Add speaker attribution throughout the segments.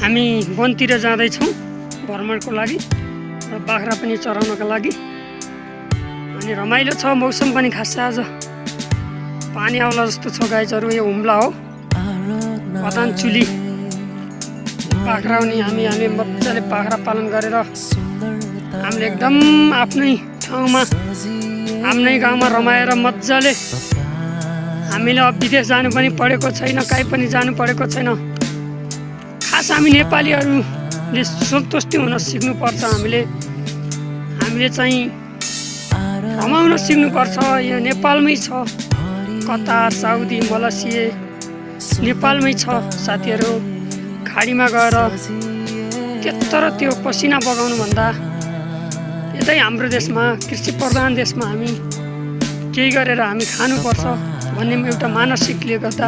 Speaker 1: हामी वनतिर जाँदैछौँ भ्रमणको लागि र बाख्रा पनि चराउनका लागि। अनि रमाइलो छ, मौसम पनि खास आज पानी आउला जस्तो छ गाइजहरू। यो हुम्ला हो पतानचुली बाख्रा हो नि। हामी मजाले बाख्रा पालन गरेर हामीले एकदम आफ्नै ठाउँमा आफ्नै गाउँमा रमाएर मजाले हामीले अब विदेश जानु पनि परेको छैन, कहीँ पनि जानु परेको छैन। खास हामी नेपालीहरूले सन्तुष्टि हुन सिक्नुपर्छ। हामीले चाहिँ रमाउन सिक्नुपर्छ। यो नेपालमै छ, कतार, साउदी, मलेसिया नेपालमै छ साथीहरू। खाडीमा गएर त्यत्तर त्यो पसिना बगाउनुभन्दा यतै हाम्रो देशमा कृषि प्रधान देशमा हामी केही गरेर हामी खानुपर्छ भन्ने एउटा मानसिकले गर्दा,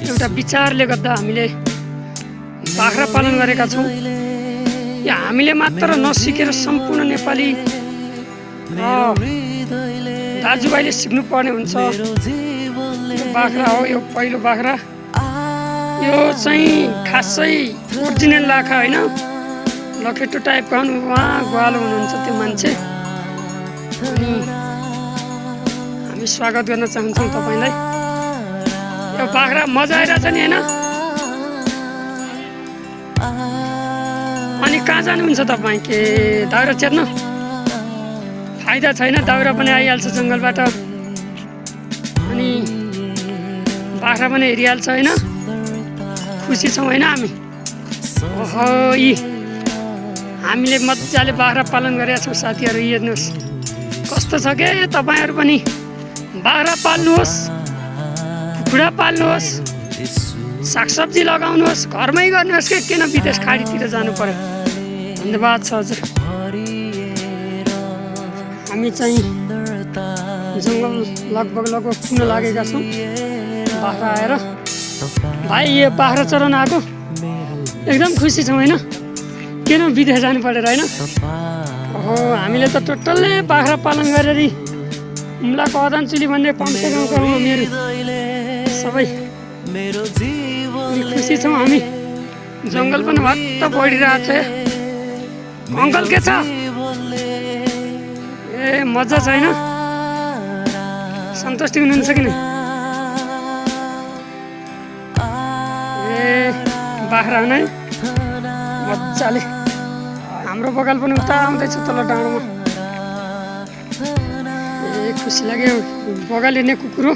Speaker 1: एउटा विचारले गर्दा हामीले बाख्रा पालन गरेका छौँ। या हामीले मात्र नसिकेर सम्पूर्ण नेपाली दाजुभाइले सिक्नुपर्ने हुन्छ। बाख्रा हो यो पहिलो बाख्रा। यो चाहिँ खासै ओरिजिनल लाखा होइन, लखेटो टाइपको उहाँ ग्वालो हुनुहुन्छ त्यो मान्छे। अनि हामी स्वागत गर्न चाहन्छौँ तपाईँलाई। यो बाख्रा मजा आइरहेछ नि होइन। अनि कहाँ जानुहुन्छ तपाईँ? के दाउरा चेर्न? फाइदा छैन, दाउरा पनि आइहाल्छ जङ्गलबाट। अनि बाख्रा पनि हेरिहाल्छ होइन। खुसी छौँ होइन हामी। ओहो, यी हामीले मजाले बाख्रा पालन गरेका छौँ साथीहरू। हेर्नुहोस् कस्तो छ के। तपाईँहरू पनि बाख्रा पाल्नुहोस्, कुखुरा पाल्नुहोस्, सागसब्जी लगाउनुहोस्, घरमै गर्नुहोस् के, किन विदेश खाडीतिर जानु पर्यो। धन्यवाद छ हजुर। हामी चाहिँ जङ्गल लगभग पुग्न लागेका छौँ। बाख्रा आएर भाइ यो बाख्रा चराउन आएको एकदम खुसी छौँ होइन। किन विदेश जानु परेर होइन। ओहो, हामीले त टोटल्लै बाख्रा पालन गरेर हुम्लाको अदानचुली भन्ने पम्से गाउँका हामीहरू सबै खुसी छौँ हामी। जङ्गल पनि भत्त बढिरहेको छ। अङ्कल के छ? ए मजा छैन, सन्तुष्टि हुनुहुन्छ कि नै? ए बाख्रा नै मजाले। हाम्रो बगाल पनि उता आउँदैछ तल डाँडोमा। ए खुसी लाग्यो, बगाल हेर्ने कुकुर हो।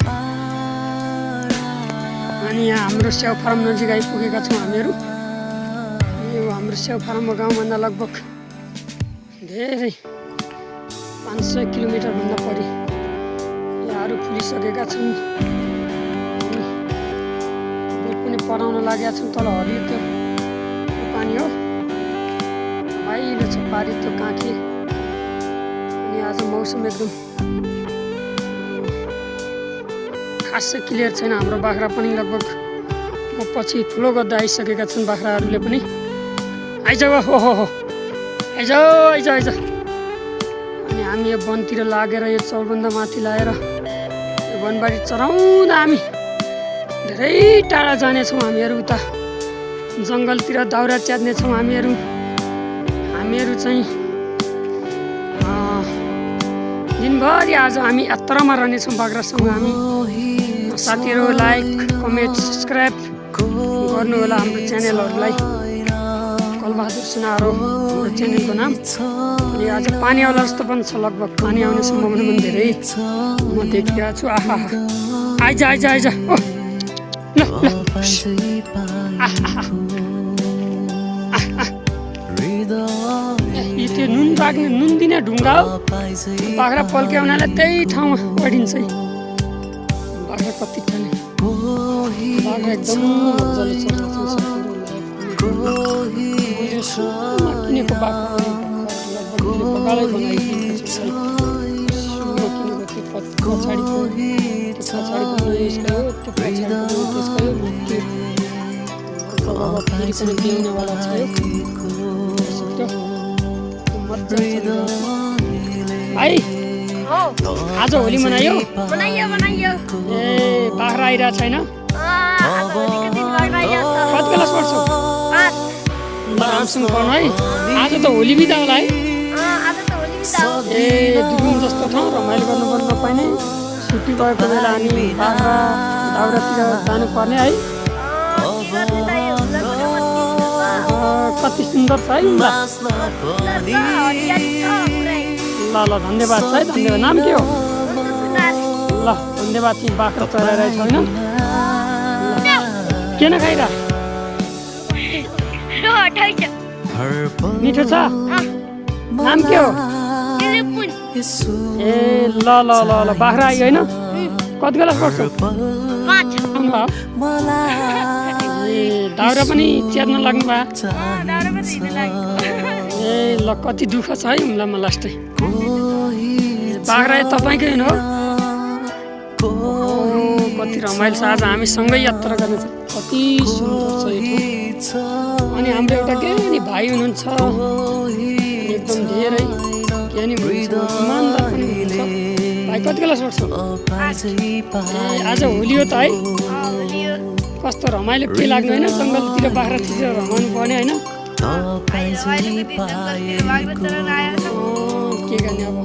Speaker 1: अनि यहाँ हाम्रो स्याउ फार्म नजिक आइपुगेका छौँ हामीहरू। यो हाम्रो स्याउ फार्मको गाउँभन्दा लगभग धेरै 500 किलोमिटरभन्दा परि यहाँहरू फुलिसकेका छौँ। बोट पनि पढाउन लागेका छौँ। तल हरियो त्यो पानी हो, अहिले छ पारी त्यो काँखे। अनि आज मौसम एकदम खासै क्लियर छैन। हाम्रो बाख्रा पनि लगभग पछि ठुलो गर्दा आइसकेका छन् बाख्राहरूले पनि। आइज हो आइज आइज आइज। अनि हामी यो वनतिर लागेर यो चौरभन्दा माथि लगाएर यो वनबारी चराउँदा हामी धेरै टाढा जानेछौँ। हामीहरू उता जङ्गलतिर दाउरा च्यात्नेछौँ। हामीहरू चाहिँ दिनभरि आज हामी यात्रामा रहनेछौँ बाख्रासँग। हामी साथीहरू लाइक, कमेन्ट, सब्सक्राइब गर्नु होला हाम्रो च्यानलहरूलाई। कलबहादुर सुनारो हाम्रो च्यानलको नाम। अनि आज पानी आउला जस्तो पनि छ, लगभग पानी आउने सम्भावना पनि धेरै म देखिरहेको छु। आहा आइज आइज आइज। ओ ल ल त्यो नुन राख्ने नुन दिने ढुङ्गा हो। बाख्रा पल्क्याउनाले त्यही ठाउँमा बढिन्छ। बाख्रा कति खाने बाख्रा एकदम मजाले चल्छ। किनेको बाख्रा बगालै बनाइदिएको छ। पछाडिको दिनेवाला छ। भाइ आज होली मनायो? ए बाख्रा आइरहेको छैन? कति बेला पर्छ? राम्रोसँग गर्नु है। आज त होली बिदा होला है। ए दुरुम जस्तो ठाउँ रमाइलो गर्नुपर्ने नपाइने छुट्टी भएको बेला अनि बाख्रा दाउरातिर जानुपर्ने है। कति सुन्दर छ है। ल ल धन्यवाद छ है। धन्यवाद। नाम के हो? ल धन्यवाद। तिमी बाख्रा चराइरहेछ होइन? किन खाइरह? मिठो छ? नाम के हो? ए ल ल ल ल बाख्रा आयो होइन? कति क्लास पढ्छौ? ए दाउरा पनि च्यात्न लाग्नु भयो? ए ल कति दुःख छ है उनलाई म लास्टै। बाख्रा तपाईँकै हो? कति रमाइलो छ। आज हामी सँगै यात्रा गर्नेछौँ। कति सुन्दर छ यो ठाउँ। अनि हाम्रो एउटा के नि भाइ हुनुहुन्छ एकदम धेरै ज्ञानी हुनुहुन्छ, इमानदार पनि हुनुहुन्छ। भाइ कति क्लास पढ्छ? आज होली हो त है? कस्तो रमाइलो के लाग्नु होइन? जङ्गलतिर बाख्रातिर रमाउनु पर्ने होइन? के गर्ने अब।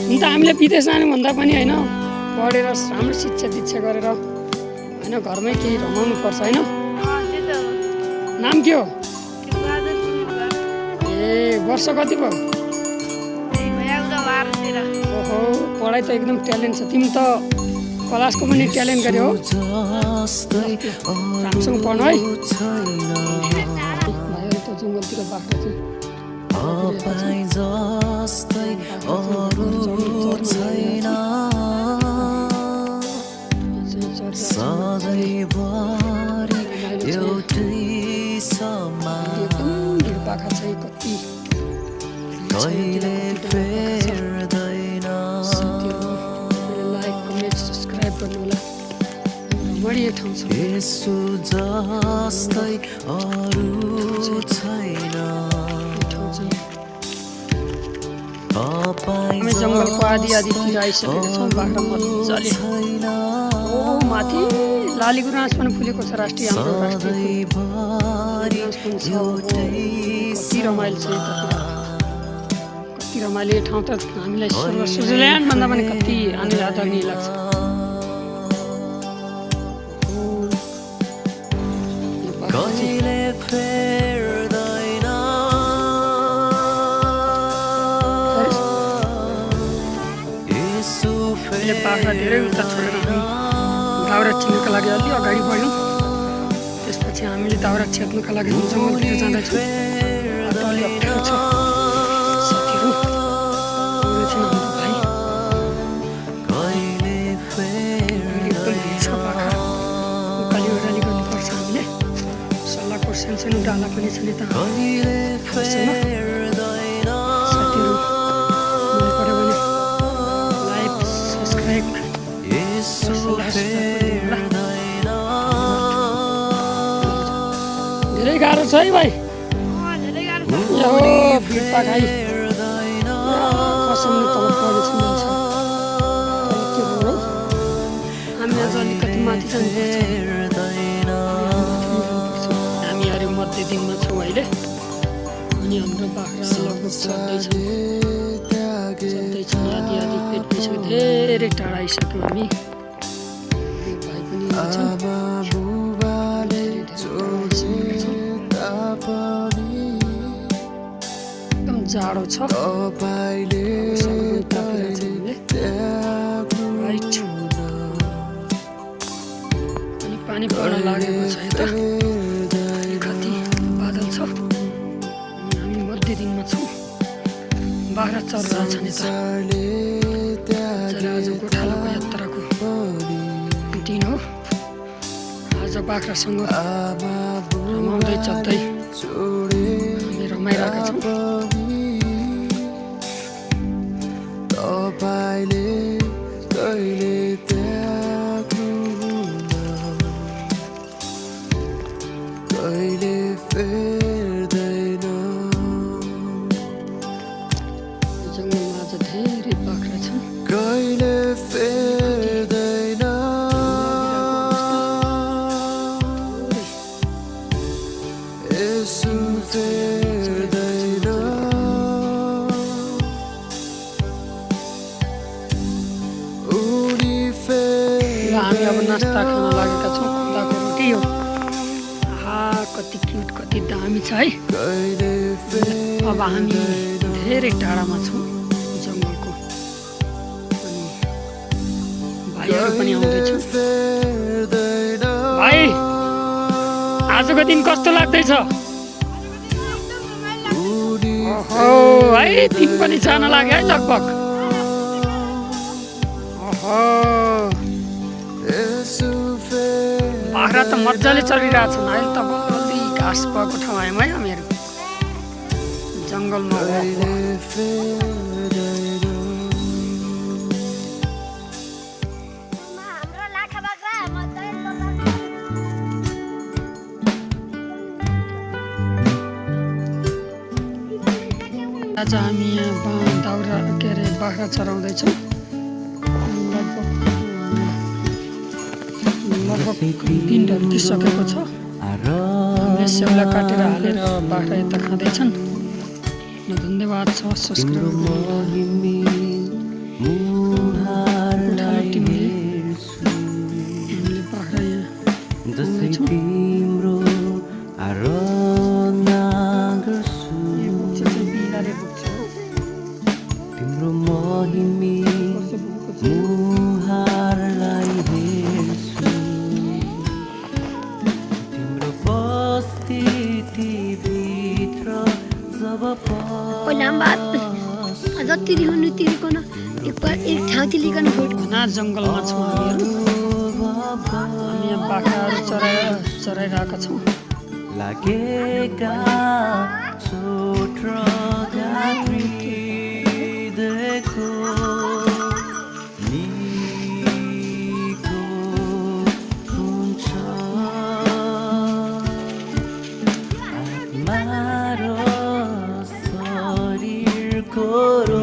Speaker 1: हुन त हामीले विदेश जानुभन्दा पनि होइन पढेर राम्रो शिक्षा दीक्षा गरेर होइन घरमै केही रमाउनु पर्छ होइन? नाम के हो? ए वर्ष कति भयो? ओहो पढाइ त एकदम ट्यालेन्ट छ। तिमी त क्लासको पनि ट्यालेन्ट गर्यो हो। राम्रोसँग पढ्नु है। भाइहरू त जङ्गलतिर बाख्रा चाहिँ बाख्रा चाहिँ कति लाइक कमेन्ट सब्सक्राइब गर्नु होला। बढी ठाउँ छ। हामी जङ्गलको आदि आदितिर आइसकेका छौँ। बाख्रा मजाले ओ माथि लाली गुराँस पनि फुलेको छ। राष्ट्रिय हाम्रो राष्ट्रिय कति रमाइलो छ। कति रमाइलो यो ठाउँ त हामीलाई स्विजरल्यान्डभन्दा पनि कति आदरणीय लाग्छ। बाख्रा धेरै उता छोडेर हामी दाउरा छिर्नुको लागि अलि अगाडि बढ्यौँ। त्यसपछि हामीले दाउरा छेक्नुको लागि जङ्गलतिर जाँदैछौँ। बाटो अलि अप्ठ्यारो छ। साथीहरू हाम्रो भाइ एकदम भिड छ। बाख्रा उकाली ओह्राली गर्नुपर्छ हामीले। सल्लाहको सानसानो डाला पनि छन् यता। साथीहरू मन पऱ्यो भने लाइक सब्सक्राइब धेरै गाह्रो छ है भाइ। यो भिडपा खाइ खसाउने तल परेछ मान्छे। के भयो हामी आज अलिकति माथि जानुपर्छ। हामीहरू मध्य दिनमा छौँ अहिले। अनि हाम्रो बाख्रा लगभग चढ्दैछ आदि आदि पेट पिछे धेरै टाढा आइसक्यौँ हामी। भाइ पनि एकदम जाडो छ। अनि पानी पर्न लागेको छ यता। कति बादल छ। हामी मध्य दिनमा छौँ। बाख्रा चढिरहेको छ नि त। आज गोठालाको यात्राको दिन हो। आज बाख्रासँग रमाउँदै चढ्दै हामी रमाइरहेका छौँ। जङ्गलमा आज धेरै बाख्रा छन्।
Speaker 2: Jesus
Speaker 1: हामी अब नास्ता खान लागेका छौँ। खुदाको रोटी हो। कति क्युट, कति दामी छ है। अब हामी धेरै टाढामा छौँ जङ्गलको। अनि भाइहरू पनि आउँदैछन्। भाइ, आजको दिन कस्तो लाग्दैछ? ओहो है, तिमी पनि जान लाग्यो है लगभग। ओहो, बाख्रा त मजाले चलिरहेछन्। अहिले त बल्दी घाँस भएको ठाउँ आयौँ है हामीहरू जङ्गलमा। आज हामी यहाँ दाउरा के अरे बाख्रा चराउँदैछौँ। लगभग दिनहरू दिइसकेको छ। हामीले स्याउला काटेर हालेर बाख्रा यता खाँदैछन्। धन्यवाद छ सब्सक्राइब हामीले बाख्रा यहाँ जति रिहुनु तिर्कन एक ठाउँतिर लिकन घना जङ्गलमा छौँ हामीहरू। हामी यहाँ बाख्राहरू चराइरहेका छौँ।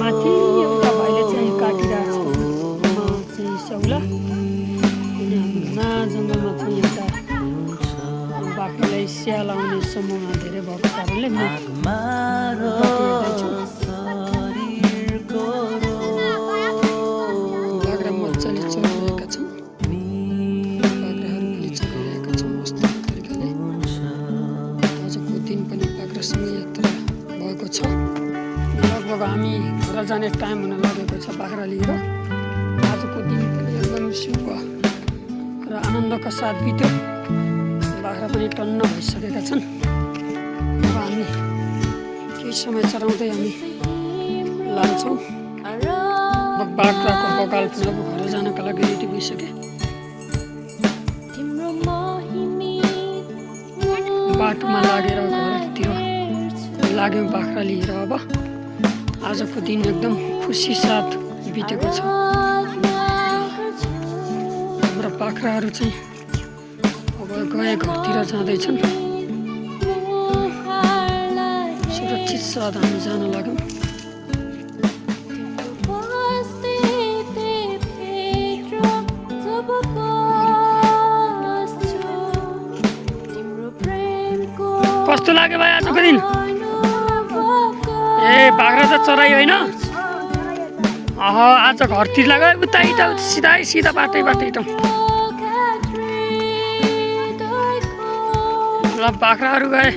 Speaker 1: माथि एउटा भाइले चाहिँ काटिरहेको छ स्याउला। अनि हामी घना जङ्गलमा छौँ। एउटा बाख्रालाई स्याल आउने समूहमा धेरै भएको कारणले बाख्रा मजाले चलिरहेका छौँ। बाख्राहरू पनि चलिरहेका छौँ मस्त तरिकाले। आजको दिन पनि बाख्रासँग यात्रा भएको छ। लगभग हामी घर जाने टाइम हुन लागेको छ बाख्रा लिएर। आजको दिन पनि एकदम शुभ र आनन्दका साथ बित्यो। बाख्रा पनि टन्न भइसकेका छन्। अब हामी केही समय चराउँदै हामी लान्छौँ। बाख्राको बगाल पनि अब घर जानका लागि रेडी भइसके। बाटोमा लागेर घरतिर लाग्यौँ बाख्रा लिएर। अब आजको दिन एकदम खुसी साथ बितेको छ। हाम्रा बाख्राहरू चाहिँ अब गए घरतिर जाँदैछन्। सुरक्षित साथ हामी जान लाग्यौँ। कस्तो लाग्यो भाइ आजको दिन? ए बाख्रा त चराइ होइन। आज घरतिर लाग्यो। उता इटा सिधा बाटै इटाउँ। ल बाख्राहरू गए।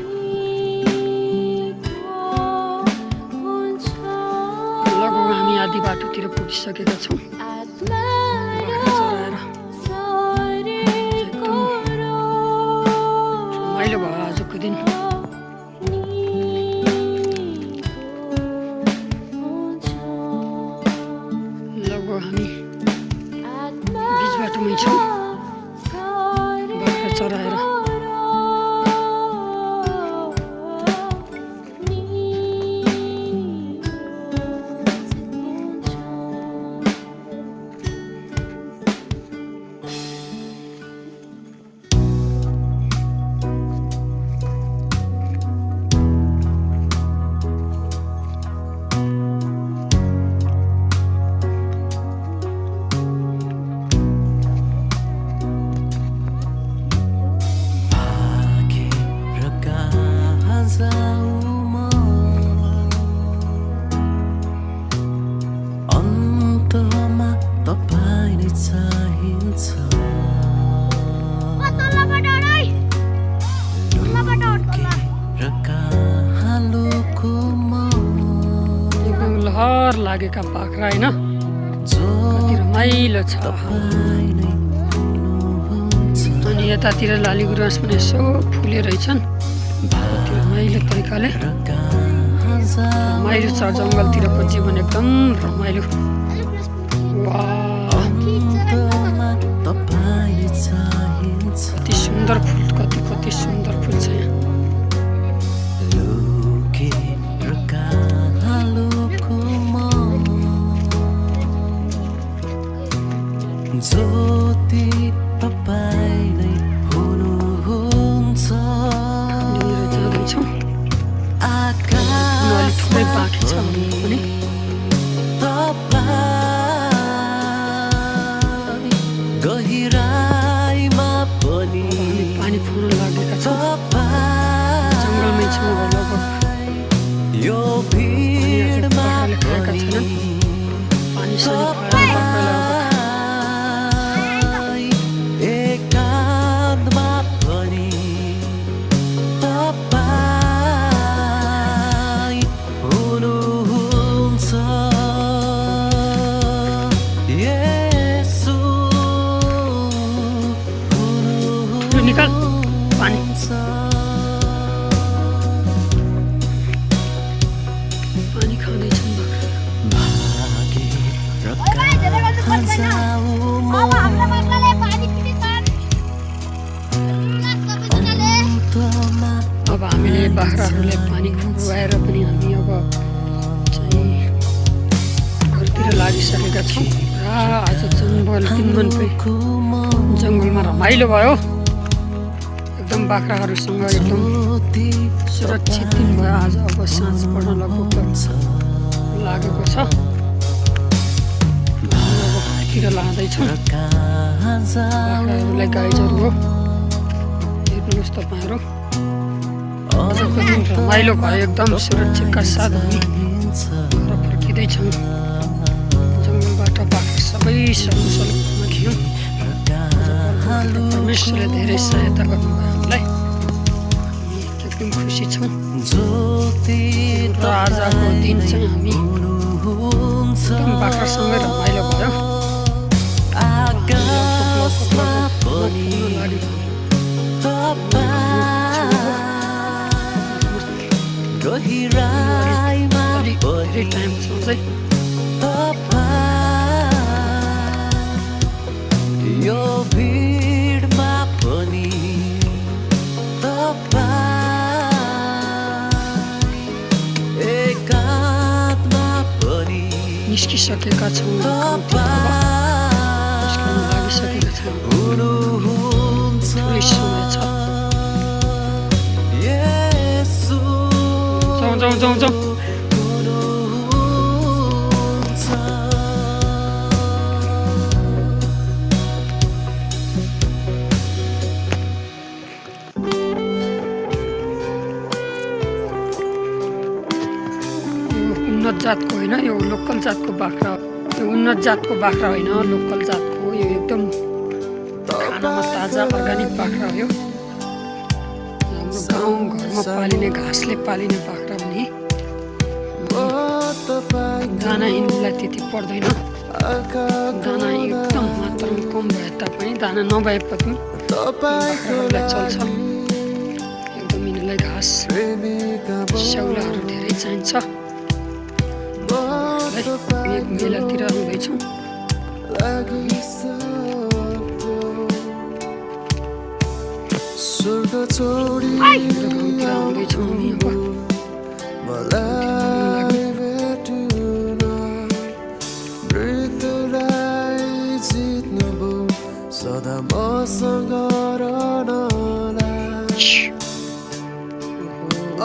Speaker 1: लगभग हामी आधी बाटोतिर पुगिसकेका छौँ। बाख्रा चराएर एकदम रमाइलो भयो आजको दिन। हामी बिच बाटोमै छौँ बाख्रा चराएर। सुन्दर लागेका बाख्रा होइन, कति रमाइलो छ। अनि यतातिर लाली गुराँस पनि यसो फुले रहेछन्, कति रमाइलो तरिकाले। रमाइलो छ, जङ्गलतिरको जीवन एकदम रमाइलो। कति सुन्दर फुल, कति सुन्दर फुल छ यहाँ।
Speaker 2: ज्योति तपाईँ नै हुनुहुन्छ,
Speaker 1: जाँदैछौँ।
Speaker 2: आकाश
Speaker 1: थुप्रै बाँकी छ पनि।
Speaker 2: गहिराईमा पनि
Speaker 1: पानी पुग्न लागेका छौँ, जङ्गलमै छौँ लगभग।
Speaker 2: यो भिडमा
Speaker 1: खाएका छैनन्, पानी सरी
Speaker 2: एकान्तमा पनि तपाईँ हुनुहुन्छ।
Speaker 1: निकाल पानी। पानी खाँदैछन् अब हामीले बाख्राहरूले पानी खुवाएर पनि हामी अब चाहिँ घरतिर लागिसकेका छौँ। र आज जङ्गल दिनमान जङ्गलमा रमाइलो भयो, एकदम बाख्राहरूसँग एकदम सुरक्षित दिन भयो आज। अब साँझ पर्न लगभग लागेको छ, तिर लाँदैछौँ। बाख्राहरूलाई गाईजहरू हो, हेर्नुहोस् तपाईँहरू। आजको दिन रमाइलो भयो, एकदम सुरक्षाका साथ हामी घर फर्किँदैछौँ। जङ्गलबाट बाख्रा सबै सकुशलमा थियौँ। परमेश्वरले धेरै सहायता गर्नुभयो हामीलाई, हामी एकदम खुसी छौँ। र आजको दिन चाहिँ हामी एकदम बाख्रासँगै रमाइलो भयो। धेरै टाइम छ चाहिँ
Speaker 2: यो भिडमा पनि तपाईँ एकान्तमा पनि
Speaker 1: निस्किसकेका छौँ, निस्कन लागिसकेका छौँ। थोरै समय छ। जाउँ जाउँ जाउँ। उन्नत जातको होइन, यो लोकल जातको बाख्रा। यो उन्नत जातको बाख्रा होइन, लोकल जातको। यो एकदम खानामा ताजा अर्ग्यानिक बाख्रा हो। यो हाम्रो गाउँ घरमा पालिने घाँसले पालिने बाख्रा पनि। दाना यिनीहरूलाई त्यति पर्दैन, दाना एकदम मात्रामा कम भए तापनि, दाना नभए पनि बाख्राहरूलाई चल्छ। एकदम यिनीहरूलाई घाँस स्याउलाहरू धेरै चाहिन्छ। एक मेलातिर आउँदैछौँ। गाउँतिर आउँदैछौँ हामी अब।
Speaker 2: सदा मसँग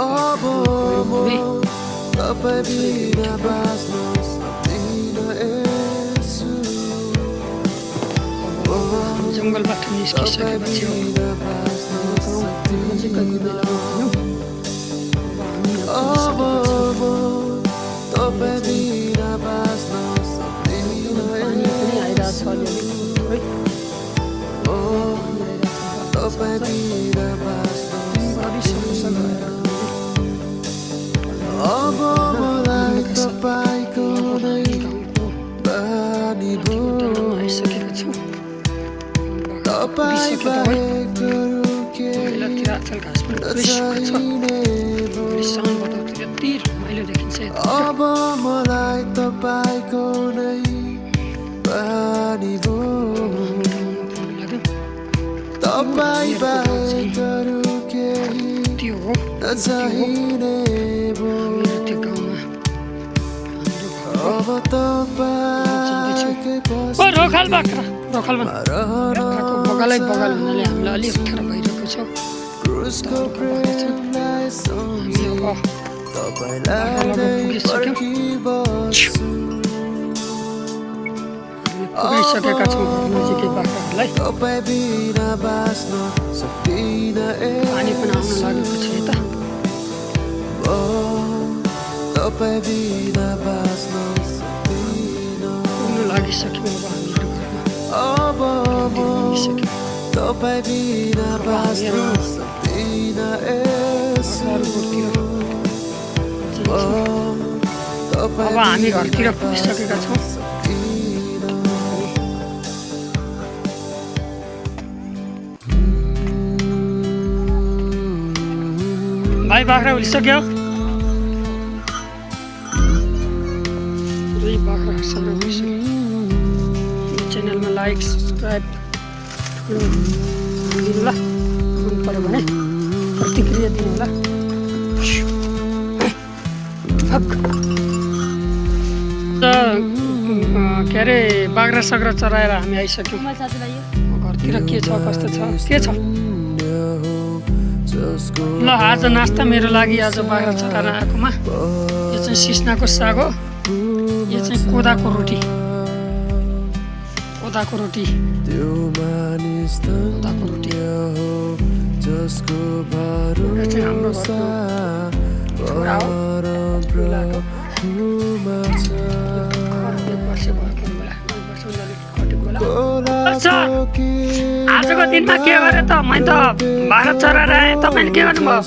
Speaker 2: अब म तपाईँ बिना बाँच्न सक्दिनँ यसो।
Speaker 1: जङ्गलबाट निस्किसकेपछि
Speaker 2: अब म तपाईँ बिना बाँच्न सक्दिनँ यसो। तपाईँ बिना बाँच्न अब मलाई तपाईँको
Speaker 1: सक्यो दबाई पहिलातिर आजकल घाँस पनि पुरै सुक्छ साउन्डबाट यति रमाइलो देखिन्छ
Speaker 2: अब मलाई तपाईको नै पानी भो तपाईँ बाहेक अरू केही
Speaker 1: त्यो हो
Speaker 2: नचाहिने भो
Speaker 1: त्यो गाउँमा
Speaker 2: अब तपाईँकै
Speaker 1: ओ रोखाल बाख्रा रोखालमा बगालै बगाल हुनाले हामीलाई अलिक अप्ठ्यारो भइरहेको छ
Speaker 2: क्रुसको प्रेमलाई सम्झी तपाईँलाई नै पर्खिबस्छु
Speaker 1: पुगिसकेका छौँ नजिकै बाख्राहरूलाई
Speaker 2: तपाईँ बिना बाँच्न सक्दिनँ
Speaker 1: पानी पनि आउन लागेको छ यता
Speaker 2: तपाईँ बिना बाँच्न सक्दिनँ
Speaker 1: पुग्नु लागिसक्यौँ अब हामीहरू घरमा
Speaker 2: अब
Speaker 1: पुगिसक्यौँ
Speaker 2: तपाईँ बिना बाँच्न सक्दिनँ
Speaker 1: अब हामी घरतिर पुगिसकेका छौँ भाइ बाख्रा उलिसक्यो दुई बाख्रा सबै उलिसक्यो यो च्यानलमा लाइक सब्सक्राइब दिनु होला मन पऱ्यो भने प्रतिक्रिया दिनु होला के अरे बाख्रा साख्रा चराएर हामी आइसक्यौँ घरतिर के छ कस्तो छ के छ ल आज नास्ता मेरो लागि आज बाख्रा चराएर आएकोमा यो चाहिँ सिस्नाको साग हो यो चाहिँ कोदाको रोटी कोदाको रोटी कोदाको रोटी यो चाहिँ हाम्रो घरको छोरा हो बुढाको आजको दिनमा के गरे त मैले त बाख्रा चराएर आएँ तपाईँले के गर्नुभयो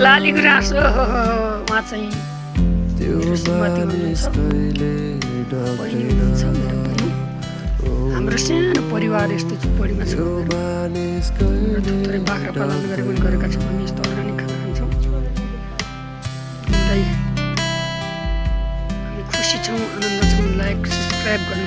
Speaker 1: लाली गुराँस उहाँ चाहिँ हाम्रो सानो परिवार यस्तो झुपडीमा छ थुप्रै बाख्रा पालन गरेका छौँ हामी यस्तो अर्ग्यानिक खाना खान्छौँ हामी खुसी छौँ आनन्द छौँ लाइक सब्सक्राइब गर्नु